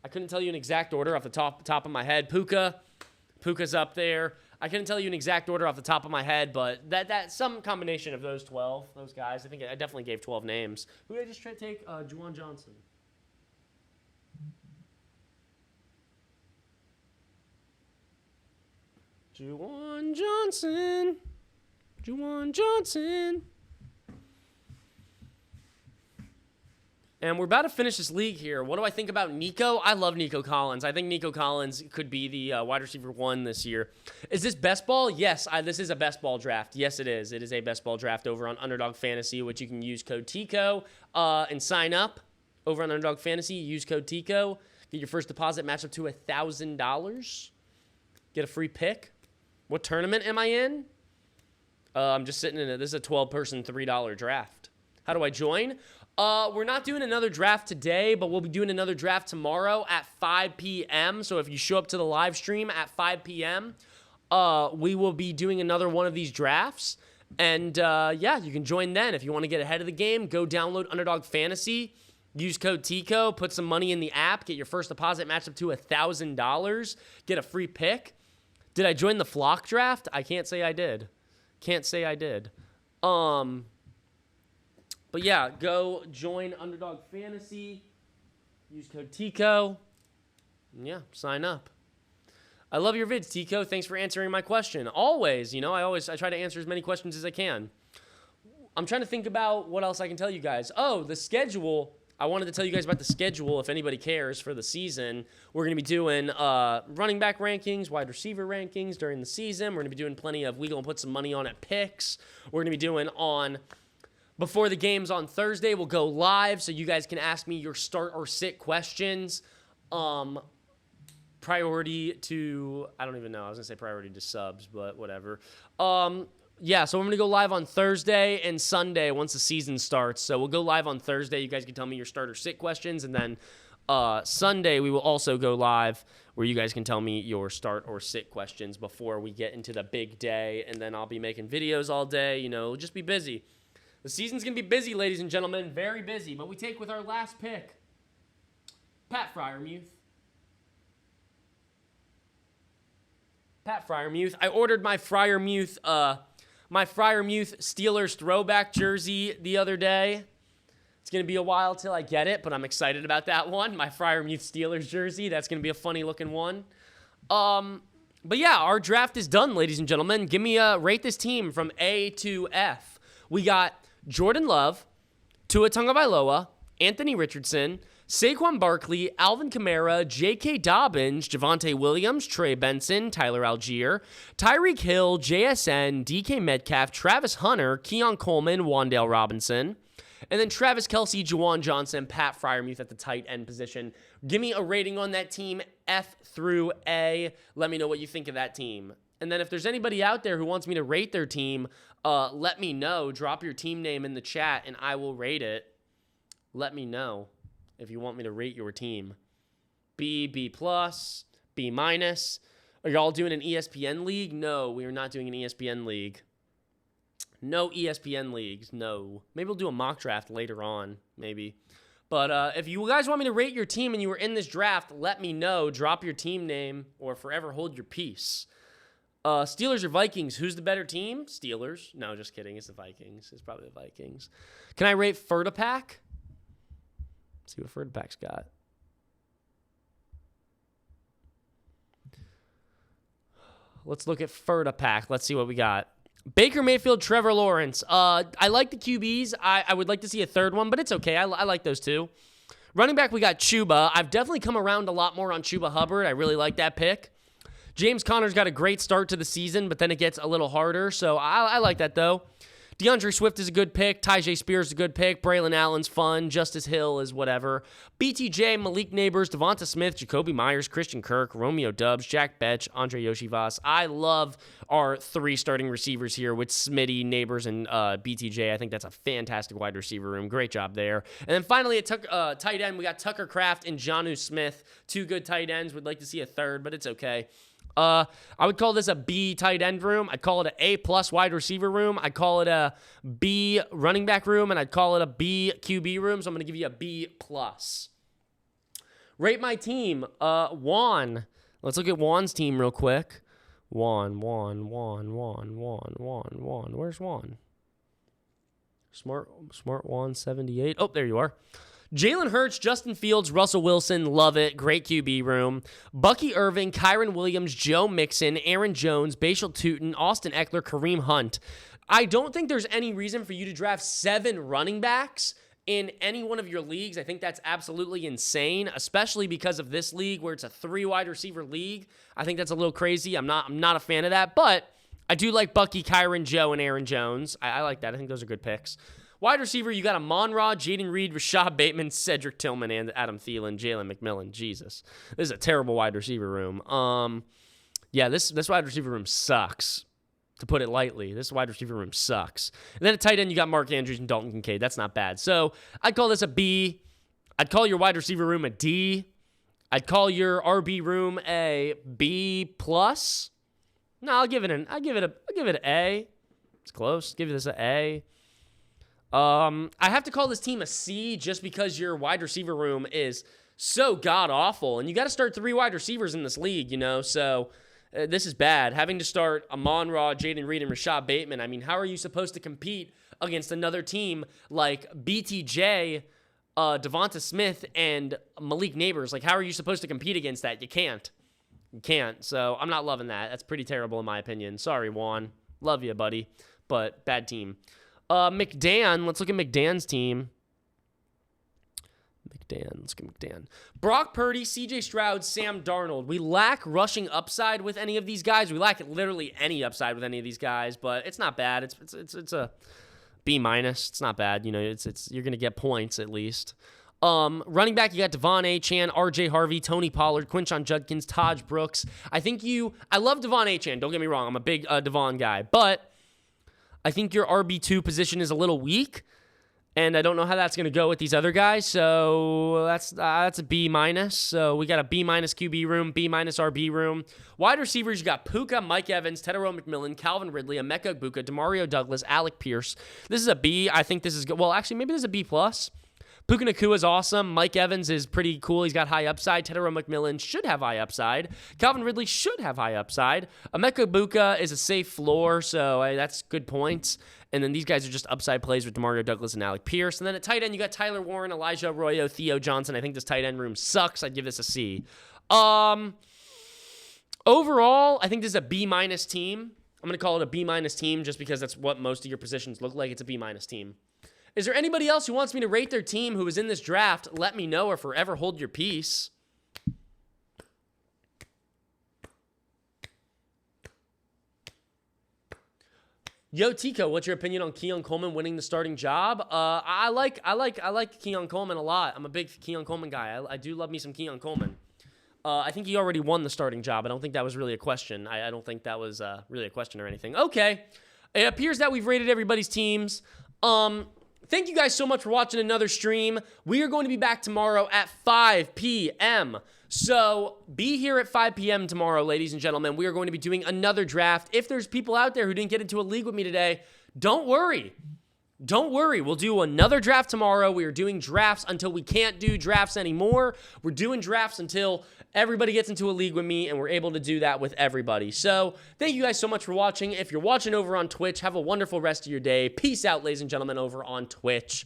I couldn't tell you an exact order off the top of my head. Puka's up there. I couldn't tell you an exact order off the top of my head, but that some combination of those 12, those guys. I think I definitely gave 12 names. Who did I just try to take? Juwan Johnson. Juwan Johnson. And we're about to finish this league here. What do I think about Nico? I love Nico Collins. I think Nico Collins could be the wide receiver 1 this year. Is this best ball? Yes, this is a best ball draft. Yes, it is. It is a best ball draft over on Underdog Fantasy, which you can use code TCO and sign up over on Underdog Fantasy. Use code TCO. Get your first deposit match up to $1,000. Get a free pick. What tournament am I in? I'm just sitting in it. This is a 12-person $3 draft. How do I join? We're not doing another draft today, but we'll be doing another draft tomorrow at 5 p.m. So if you show up to the live stream at 5 p.m., we will be doing another one of these drafts. And, yeah, you can join then. If you want to get ahead of the game, go download Underdog Fantasy. Use code TCO. Put some money in the app. Get your first deposit matched up to $1,000. Get a free pick. Did I join the Flock draft? I can't say I did. But yeah, go join Underdog Fantasy. Use code TCO. Yeah, sign up. I love your vids, Tico. Thanks for answering my question. Always, I try to answer as many questions as I can. I'm trying to think about what else I can tell you guys. Oh, the schedule. I wanted to tell you guys about the schedule if anybody cares for the season. We're going to be doing running back rankings, wide receiver rankings during the season. We're going to be doing plenty of, we going to put some money on at picks. We're going to be doing on, before the games on Thursday, we'll go live so you guys can ask me your start or sit questions. Priority to, I don't even know. I was going to say priority to subs, but whatever. Yeah, so I'm going to go live on Thursday and Sunday once the season starts. So we'll go live on Thursday. You guys can tell me your start or sit questions. And then Sunday, we will also go live where you guys can tell me your start or sit questions before we get into the big day. And then I'll be making videos all day. Just be busy. The season's going to be busy, ladies and gentlemen. Very busy. But we take with our last pick. Pat Fryermuth. Pat Fryermuth. I ordered my Fryermuth Steelers throwback jersey the other day. It's going to be a while till I get it, but I'm excited about that one. My Fryermuth Steelers jersey. That's going to be a funny looking one. But yeah, our draft is done, ladies and gentlemen. Give me rate this team from A to F. We got Jordan Love, Tua Tagovailoa, Anthony Richardson, Saquon Barkley, Alvin Kamara, J.K. Dobbins, Javonte Williams, Trey Benson, Tyler Algier, Tyreek Hill, JSN, DK Metcalf, Travis Hunter, Keon Coleman, Wan'Dale Robinson, and then Travis Kelce, Juwan Johnson, Pat Fryermuth at the tight end position. Give me a rating on that team, F through A. Let me know what you think of that team. And then if there's anybody out there who wants me to rate their team, let me know. Drop your team name in the chat, and I will rate it. Let me know if you want me to rate your team. B, B+, B-. Are y'all doing an ESPN league? No, we are not doing an ESPN league. No ESPN leagues, no. Maybe we'll do a mock draft later on, maybe. But if you guys want me to rate your team and you were in this draft, let me know. Drop your team name or forever hold your peace. Steelers or Vikings, who's the better team? Steelers. No, just kidding. It's the Vikings. It's probably the Vikings. Can I rate Fertipack? See what Fertipack's got. Let's look at Fertipack. Let's see what we got. Baker Mayfield, Trevor Lawrence. I like the QBs. I would like to see a third one, but it's okay. I like those two. Running back, we got Chuba. I've definitely come around a lot more on Chuba Hubbard. I really like that pick. James Conner's got a great start to the season, but then it gets a little harder, so I like that, though. DeAndre Swift is a good pick. Tyjae Spears is a good pick. Braylon Allen's fun. Justice Hill is whatever. BTJ, Malik Neighbors, Devonta Smith, Jacoby Myers, Christian Kirk, Romeo Doubs, Jack Betch, Andre Yoshivas. I love our three starting receivers here with Smitty, Neighbors, and BTJ. I think that's a fantastic wide receiver room. Great job there. And then finally at tight end, we got Tucker Kraft and Jonnu Smith. Two good tight ends. Would like to see a third, but it's okay. I would call this a B tight end room. I'd call it an A+ wide receiver room. I'd call it a B running back room, and I'd call it a B QB room. So I'm going to give you a B+. Rate my team. Juan. Let's look at Juan's team real quick. Juan. Where's Juan? Smart Juan 78. Oh, there you are. Jalen Hurts, Justin Fields, Russell Wilson, love it. Great QB room. Bucky Irving, Kyron Williams, Joe Mixon, Aaron Jones, Bashal Tutin, Austin Eckler, Kareem Hunt. I don't think there's any reason for you to draft 7 running backs in any one of your leagues. I think that's absolutely insane, especially because of this league where it's a 3 wide receiver league. I think that's a little crazy. I'm not a fan of that, but I do like Bucky, Kyron, Joe, and Aaron Jones. I like that. I think those are good picks. Wide receiver, you got Amon-Ra, Jaden Reed, Rashad Bateman, Cedric Tillman, and Adam Thielen, Jalen McMillan. Jesus. This is a terrible wide receiver room. Yeah, this wide receiver room sucks, to put it lightly. This wide receiver room sucks. And then at tight end, you got Mark Andrews and Dalton Kincaid. That's not bad. So I'd call this a B. I'd call your wide receiver room a D. I'd call your RB room a B+. No, I'll give it an A. It's close. Give this an A. I have to call this team a C just because your wide receiver room is so god-awful. And you got to start 3 wide receivers in this league, you know, so this is bad. Having to start Amon-Ra, Jaden Reed, and Rashad Bateman, I mean, how are you supposed to compete against another team like BTJ, Devonta Smith, and Malik Neighbors? Like, how are you supposed to compete against that? You can't. You can't, so I'm not loving that. That's pretty terrible in my opinion. Sorry, Juan. Love you, buddy, but bad team. McDan, let's look at McDan's team. Let's get McDan. Brock Purdy, CJ Stroud, Sam Darnold. We lack rushing upside with any of these guys. We lack literally any upside with any of these guys, but it's not bad. It's a B-. It's not bad. You know, it's you're gonna get points at least. Running back, you got Devon Achane, RJ Harvey, Tony Pollard, Quinshon Judkins, Taj Brooks. I love Devon Achane. Don't get me wrong. I'm a big Devon guy, but I think your RB2 position is a little weak, and I don't know how that's going to go with these other guys, so that's a B-. So we got a B- QB room, B- RB room. Wide receivers, you got Puka, Mike Evans, Tedero McMillan, Calvin Ridley, Emeka Egbuka, Demario Douglas, Alec Pierce. This is a B. I think this is good. Well, actually, maybe this is a B+. Puka Nakua is awesome. Mike Evans is pretty cool. He's got high upside. Tedero McMillan should have high upside. Calvin Ridley should have high upside. Emeka Buka is a safe floor, so that's good points. And then these guys are just upside plays with DeMario Douglas and Alec Pierce. And then at tight end, you got Tyler Warren, Elijah Arroyo, Theo Johnson. I think this tight end room sucks. I'd give this a C. Overall, I think this is a B- team. I'm going to call it a B- team just because that's what most of your positions look like. It's a B- team. Is there anybody else who wants me to rate their team who is in this draft? Let me know or forever hold your peace. Yo, Tico, what's your opinion on Keon Coleman winning the starting job? I like Keon Coleman a lot. I'm a big Keon Coleman guy. I do love me some Keon Coleman. I think he already won the starting job. I don't think that was really a question. I don't think that was really a question or anything. Okay. It appears that we've rated everybody's teams. Thank you guys so much for watching another stream. We are going to be back tomorrow at 5 p.m. So be here at 5 p.m. tomorrow, ladies and gentlemen. We are going to be doing another draft. If there's people out there who didn't get into a league with me today, don't worry. Don't worry. We'll do another draft tomorrow. We are doing drafts until we can't do drafts anymore. We're doing drafts until everybody gets into a league with me, and we're able to do that with everybody. So thank you guys so much for watching. If you're watching over on Twitch, have a wonderful rest of your day. Peace out, ladies and gentlemen, over on Twitch.